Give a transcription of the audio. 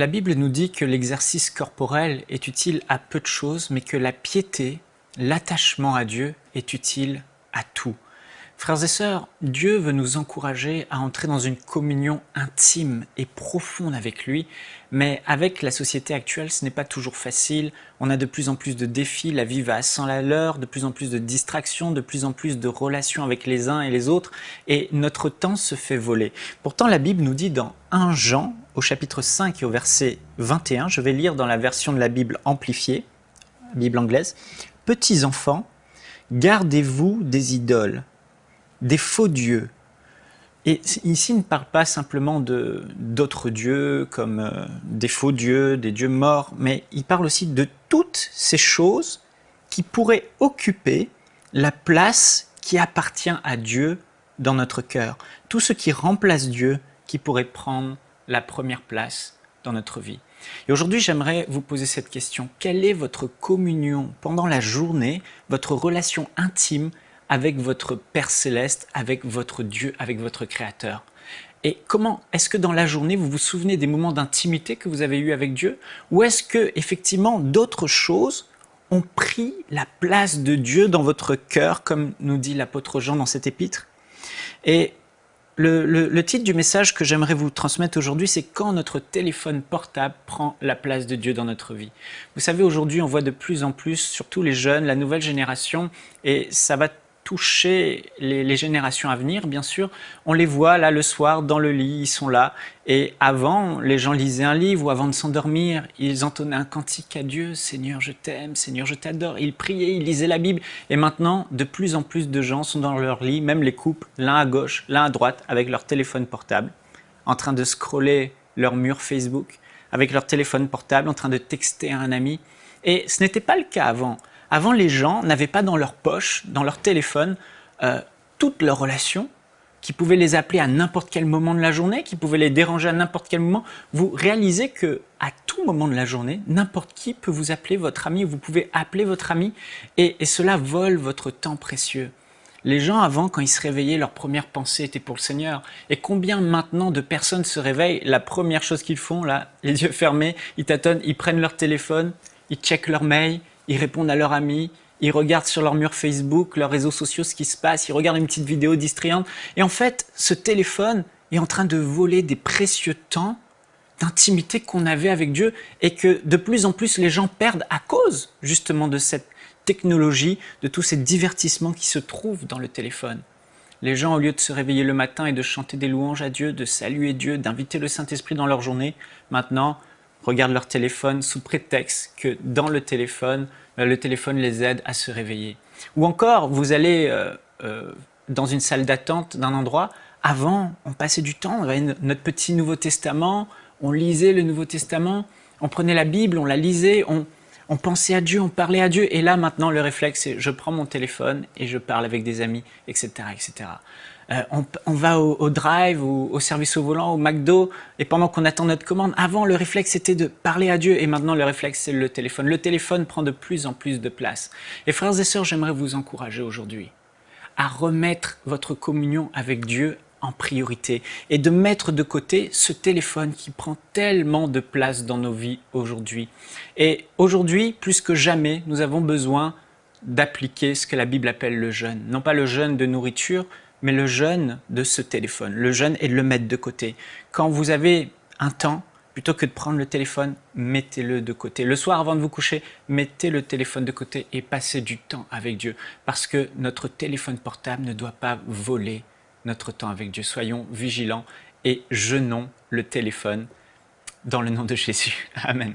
La Bible nous dit que l'exercice corporel est utile à peu de choses, mais que la piété, l'attachement à Dieu est utile à tout. Frères et sœurs, Dieu veut nous encourager à entrer dans une communion intime et profonde avec lui, mais avec la société actuelle, ce n'est pas toujours facile. On a de plus en plus de défis, la vie va à 100 à l'heure, de plus en plus de distractions, de plus en plus de relations avec les uns et les autres, et notre temps se fait voler. Pourtant, la Bible nous dit dans 1 Jean, au chapitre 5 et au verset 21, je vais lire dans la version de la Bible amplifiée, Bible anglaise, « Petits enfants, gardez-vous des idoles, des faux dieux. » Et ici, il ne parle pas simplement d'autres dieux comme des faux dieux, des dieux morts, mais il parle aussi de toutes ces choses qui pourraient occuper la place qui appartient à Dieu dans notre cœur. Tout ce qui remplace Dieu, qui pourrait prendre la première place dans notre vie. Et aujourd'hui, j'aimerais vous poser cette question. Quelle est votre communion pendant la journée, votre relation intime avec votre Père Céleste, avec votre Dieu, avec votre Créateur? Et comment est-ce que dans la journée, vous vous souvenez des moments d'intimité que vous avez eus avec Dieu? Ou est-ce que effectivement d'autres choses ont pris la place de Dieu dans votre cœur, comme nous dit l'apôtre Jean dans cet épître? Et le titre du message que j'aimerais vous transmettre aujourd'hui, c'est « Quand notre téléphone portable prend la place de Dieu dans notre vie ». Vous savez, aujourd'hui, on voit de plus en plus, surtout les jeunes, la nouvelle génération, et ça va toucher les générations à venir, bien sûr. On les voit là le soir, dans le lit, ils sont là. Et avant, les gens lisaient un livre, ou avant de s'endormir, ils entonnaient un cantique à Dieu, « Seigneur, je t'aime, Seigneur, je t'adore ». Ils priaient, ils lisaient la Bible. Et maintenant, de plus en plus de gens sont dans leur lit, même les couples, l'un à gauche, l'un à droite, avec leur téléphone portable, en train de scroller leur mur Facebook, avec leur téléphone portable, en train de texter à un ami. Et ce n'était pas le cas avant. Avant, les gens n'avaient pas dans leur poche, dans leur téléphone, toutes leurs relations, qui pouvaient les appeler à n'importe quel moment de la journée, qui pouvaient les déranger à n'importe quel moment. Vous réalisez qu'à tout moment de la journée, n'importe qui peut vous appeler votre ami, ou vous pouvez appeler votre ami, et cela vole votre temps précieux. Les gens avant, quand ils se réveillaient, leur première pensée était pour le Seigneur. Et combien maintenant de personnes se réveillent, la première chose qu'ils font, là, les yeux fermés, ils tâtonnent, ils prennent leur téléphone, ils checkent leur mail, ils répondent à leurs amis, ils regardent sur leur mur Facebook, leurs réseaux sociaux, ce qui se passe, ils regardent une petite vidéo distrayante. Et en fait, ce téléphone est en train de voler des précieux temps d'intimité qu'on avait avec Dieu et que de plus en plus les gens perdent à cause justement de cette technologie, de tous ces divertissements qui se trouvent dans le téléphone. Les gens, au lieu de se réveiller le matin et de chanter des louanges à Dieu, de saluer Dieu, d'inviter le Saint-Esprit dans leur journée, maintenant regardent leur téléphone sous prétexte que dans le téléphone les aide à se réveiller. Ou encore, vous allez dans une salle d'attente d'un endroit, avant, on passait du temps, on avait notre petit Nouveau Testament, on lisait le Nouveau Testament, on prenait la Bible, on la lisait, on pensait à Dieu, on parlait à Dieu, et là maintenant le réflexe c'est je prends mon téléphone et je parle avec des amis, etc. etc. On va au drive, ou au service au volant, au McDo, et pendant qu'on attend notre commande, avant le réflexe c'était de parler à Dieu, et maintenant le réflexe c'est le téléphone. Le téléphone prend de plus en plus de place. Et frères et sœurs, j'aimerais vous encourager aujourd'hui à remettre votre communion avec Dieu en priorité, et de mettre de côté ce téléphone qui prend tellement de place dans nos vies aujourd'hui. Et aujourd'hui, plus que jamais, nous avons besoin d'appliquer ce que la Bible appelle le jeûne. Non pas le jeûne de nourriture, mais le jeûne de ce téléphone. Le jeûne est de le mettre de côté. Quand vous avez un temps, plutôt que de prendre le téléphone, mettez-le de côté. Le soir, avant de vous coucher, mettez le téléphone de côté et passez du temps avec Dieu. Parce que notre téléphone portable ne doit pas voler notre temps avec Dieu. Soyons vigilants et jeûnons le téléphone dans le nom de Jésus. Amen.